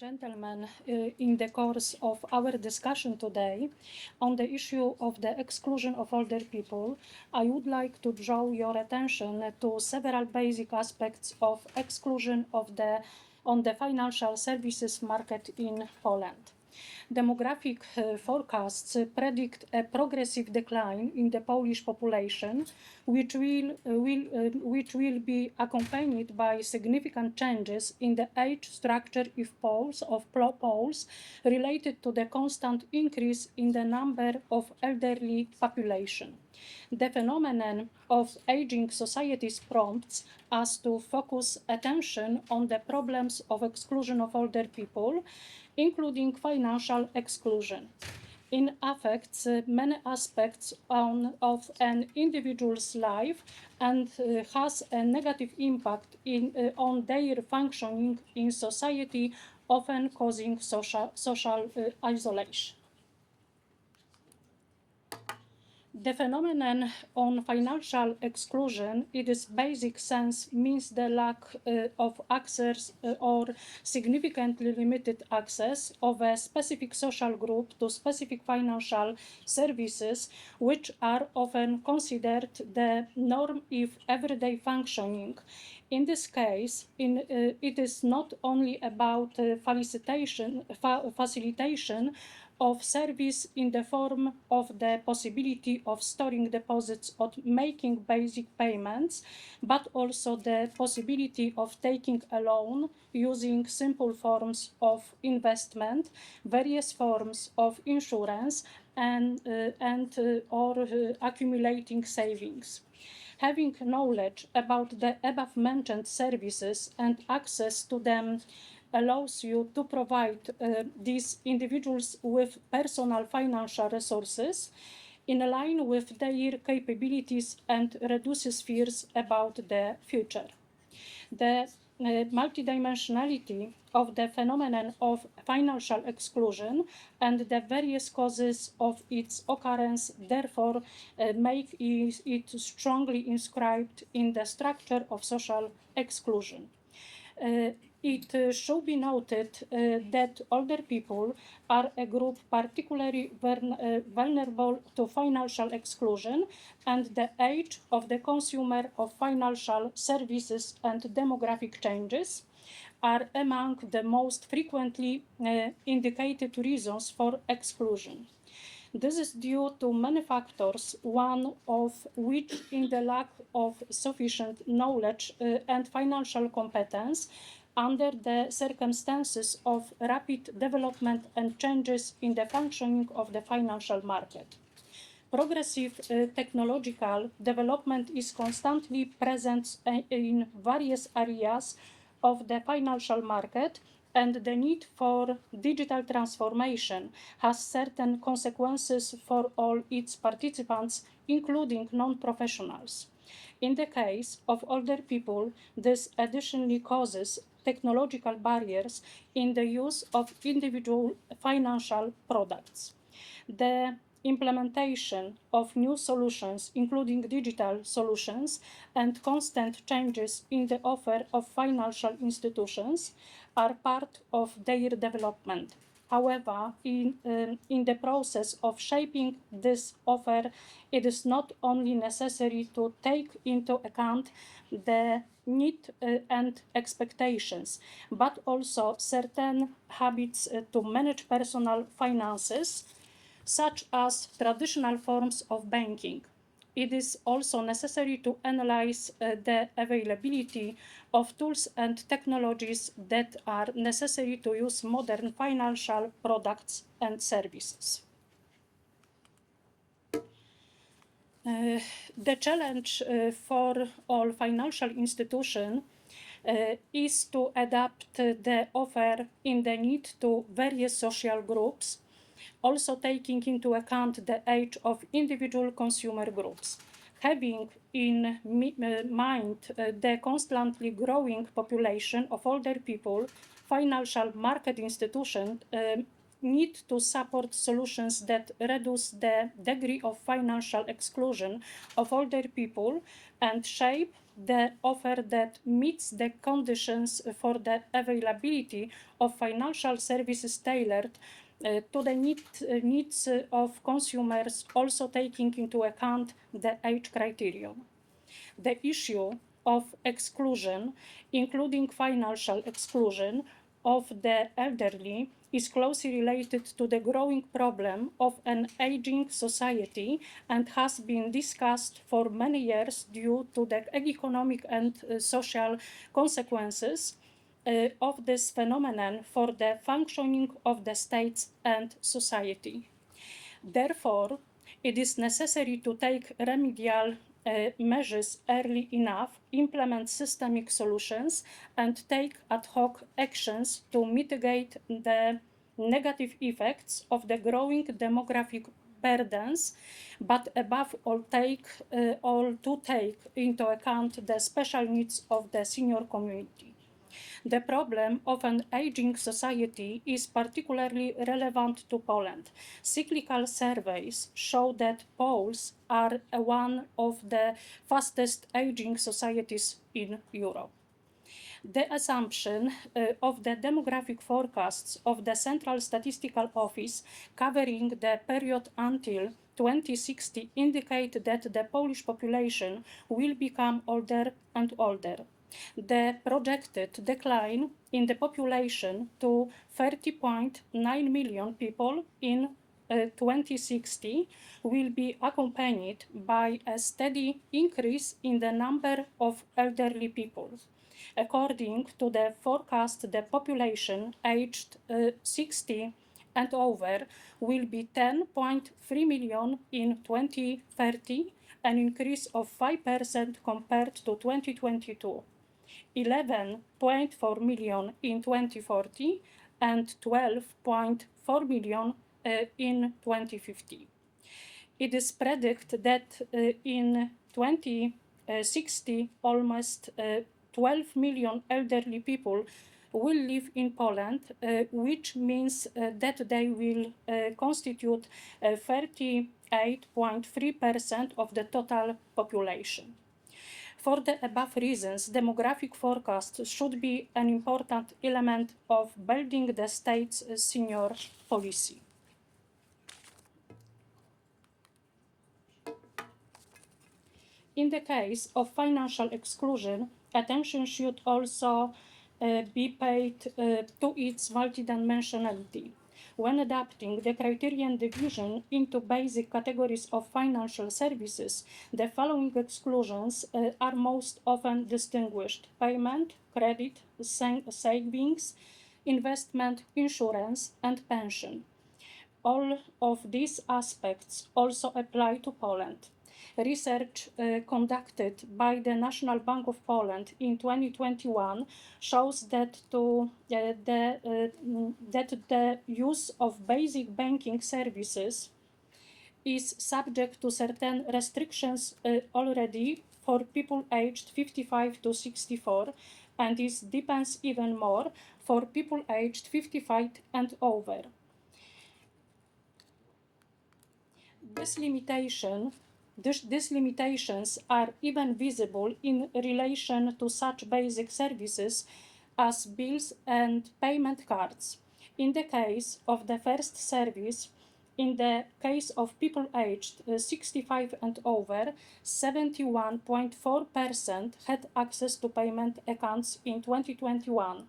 and gentlemen, in the course of our discussion today on the issue of the exclusion of older people, I would like to draw your attention to several basic aspects of exclusion on the financial services market in Poland. Demographic forecasts predict a progressive decline in the Polish population, which will be accompanied by significant changes in the age structure of Poles related to the constant increase in the number of elderly population. The phenomenon of aging societies prompts us to focus attention on the problems of exclusion of older people, including financial exclusion. It affects many aspects of an individual's life and has a negative impact on their functioning in society, often causing social isolation. The phenomenon on financial exclusion, in its basic sense, means the lack of access or significantly limited access of a specific social group to specific financial services, which are often considered the norm of everyday functioning. In this case, it is not only about facilitation of service in the form of the possibility of storing deposits or making basic payments, but also the possibility of taking a loan using simple forms of investment, various forms of insurance, and accumulating savings. Having knowledge about the above-mentioned services and access to them allows you to provide these individuals with personal financial resources in line with their capabilities and reduces fears about the future. The multidimensionality of the phenomenon of financial exclusion and the various causes of its occurrence therefore make it strongly inscribed in the structure of social exclusion. It should be noted that older people are a group particularly vulnerable to financial exclusion, and the age of the consumer of financial services and demographic changes are among the most frequently indicated reasons for exclusion. This is due to many factors, one of which is the lack of sufficient knowledge and financial competence under the circumstances of rapid development and changes in the functioning of the financial market. Progressive technological development is constantly present in various areas of the financial market, and the need for digital transformation has certain consequences for all its participants, including non-professionals. In the case of older people, this additionally causes technological barriers in the use of individual financial products. The implementation of new solutions, including digital solutions, and constant changes in the offer of financial institutions are part of their development. However, in the process of shaping this offer, it is not only necessary to take into account the need and expectations, but also certain habits to manage personal finances, such as traditional forms of banking. It is also necessary to analyze the availability of tools and technologies that are necessary to use modern financial products and services. The challenge for all financial institutions is to adapt the offer in the need to various social groups, also taking into account the age of individual consumer groups. Having in mind the constantly growing population of older people, financial market institutions need to support solutions that reduce the degree of financial exclusion of older people and shape the offer that meets the conditions for the availability of financial services tailored to the needs of consumers, also taking into account the age criterion. The issue of exclusion, including financial exclusion of the elderly, is closely related to the growing problem of an aging society and has been discussed for many years due to the economic and social consequences of this phenomenon for the functioning of the states and society. Therefore, it is necessary to take remedial measures early enough, implement systemic solutions, and take ad hoc actions to mitigate the negative effects of the growing demographic burdens, but above all, take into account the special needs of the senior community. The problem of an aging society is particularly relevant to Poland. Cyclical surveys show that Poles are one of the fastest aging societies in Europe. The assumption of the demographic forecasts of the Central Statistical Office covering the period until 2060 indicate that the Polish population will become older and older. The projected decline in the population to 30.9 million people in 2060 will be accompanied by a steady increase in the number of elderly people. According to the forecast, the population aged 60 and over will be 10.3 million in 2030, an increase of 5% compared to 2022, 11.4 million in 2040, and 12.4 million in 2050. It is predicted that in 2060, almost 12 million elderly people will live in Poland, which means that they will constitute 38.3% of the total population. For the above reasons, demographic forecasts should be an important element of building the state's senior policy. In the case of financial exclusion, attention should also be paid to its multidimensionality. When adapting the criterion division into basic categories of financial services, the following exclusions are most often distinguished: payment, credit, savings, investment, insurance, and pension. All of these aspects also apply to Poland. Research conducted by the National Bank of Poland in 2021 shows that the use of basic banking services is subject to certain restrictions already for people aged 55 to 64, and this depends even more for people aged 55 and over. These limitations are even visible in relation to such basic services as bills and payment cards. In the case of the first service, in the case of people aged 65 and over, 71.4% had access to payment accounts in 2021,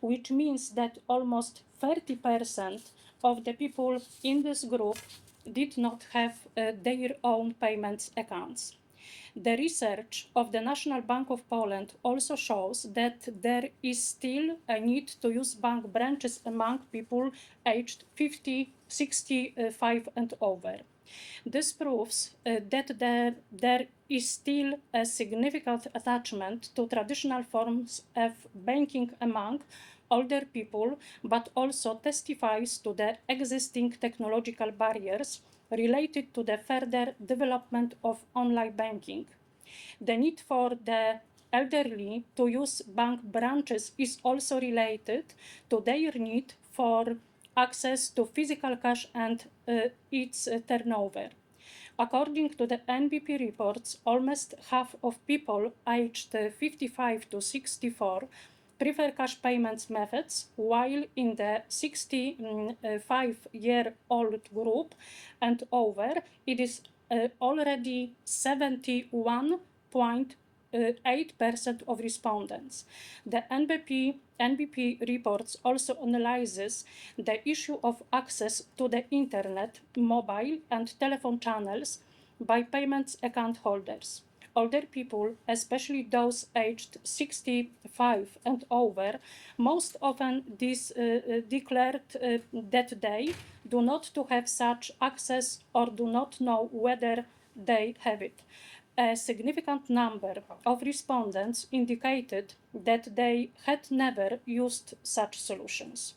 which means that almost 30% of the people in this group did not have their own payments accounts. The research of the National Bank of Poland also shows that there is still a need to use bank branches among people aged 50, 65 and over. This proves that there is still a significant attachment to traditional forms of banking among older people, but also testifies to the existing technological barriers related to the further development of online banking. The need for the elderly to use bank branches is also related to their need for access to physical cash and its turnover. According to the NBP reports, almost half of people aged 55 to 64 prefer cash payments methods, while in the 65-year-old group and over, it is already 71.8% of respondents. The NBP reports also analyzes the issue of access to the internet, mobile and telephone channels by payments account holders. Older people, especially those aged 65 and over, most often declared that they do not to have such access or do not know whether they have it. A significant number of respondents indicated that they had never used such solutions.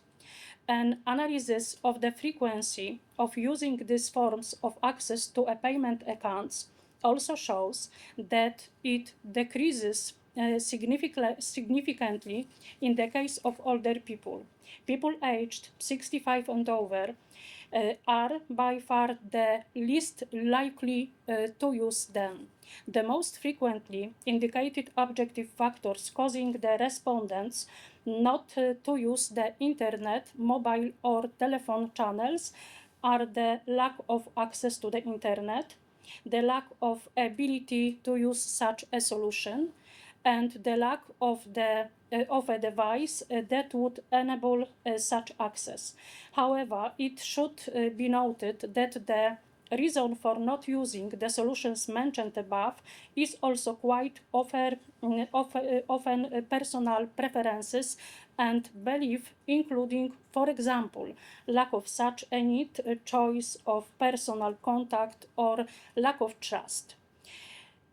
An analysis of the frequency of using these forms of access to a payment accounts also shows that it decreases significantly in the case of older people. People aged 65 and over are by far the least likely to use them. The most frequently indicated objective factors causing the respondents not to use the internet, mobile or telephone channels are the lack of access to the internet, the lack of ability to use such a solution, and the lack of a device that would enable such access. However, it should be noted that the reason for not using the solutions mentioned above is also quite often personal preferences and belief, including, for example, lack of such a need, choice of personal contact, or lack of trust.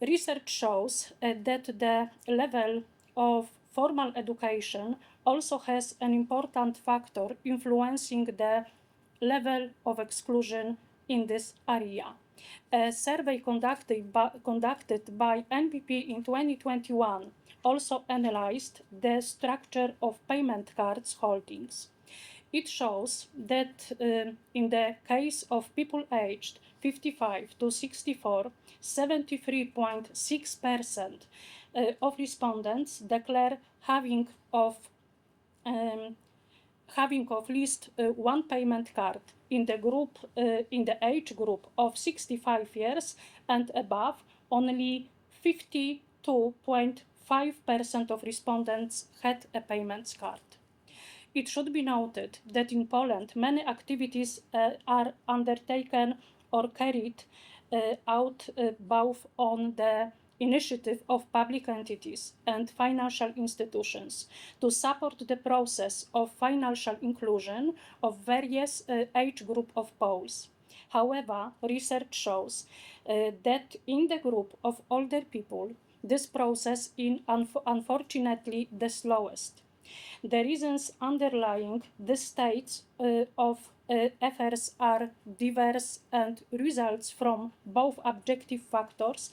Research shows that the level of formal education also has an important factor influencing the level of exclusion in this area. A survey conducted by NBP in 2021 also analyzed the structure of payment cards holdings. It shows that in the case of people aged 55 to 64, 73.6% of respondents declare having of least one payment card. In the age group of 65 years and above, only 52.5% of respondents had a payments card. It should be noted that in Poland, many activities are undertaken or carried out both on the initiative of public entities and financial institutions to support the process of financial inclusion of various age group of Poles. However, research shows that in the group of older people, this process is unfortunately the slowest. The reasons underlying the states of affairs are diverse and results from both objective factors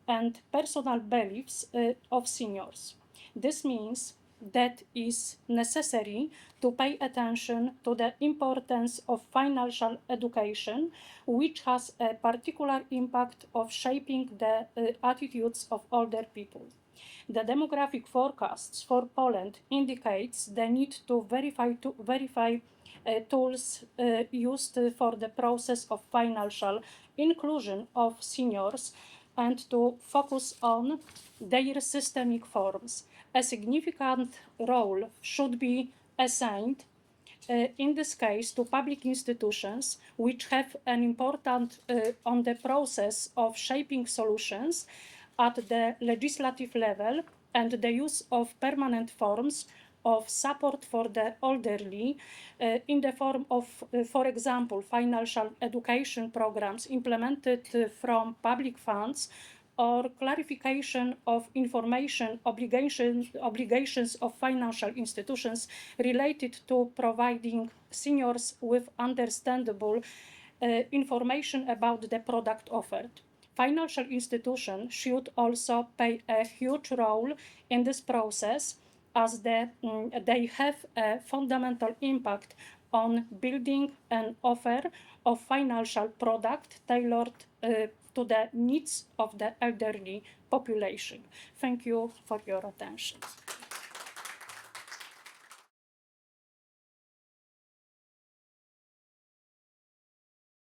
and personal beliefs of seniors. This means that it is necessary to pay attention to the importance of financial education, which has a particular impact of shaping the attitudes of older people. The demographic forecasts for Poland indicates the need to verify tools used for the process of financial inclusion of seniors and to focus on their systemic forms. A significant role should be assigned in this case to public institutions which have an important on the process of shaping solutions at the legislative level and the use of permanent forms of support for the elderly in the form of, for example, financial education programs implemented from public funds or clarification of information obligations of financial institutions related to providing seniors with understandable information about the product offered. Financial institutions should also play a huge role in this process as they have a fundamental impact on building an offer of financial product tailored to the needs of the elderly population. Thank you for your attention.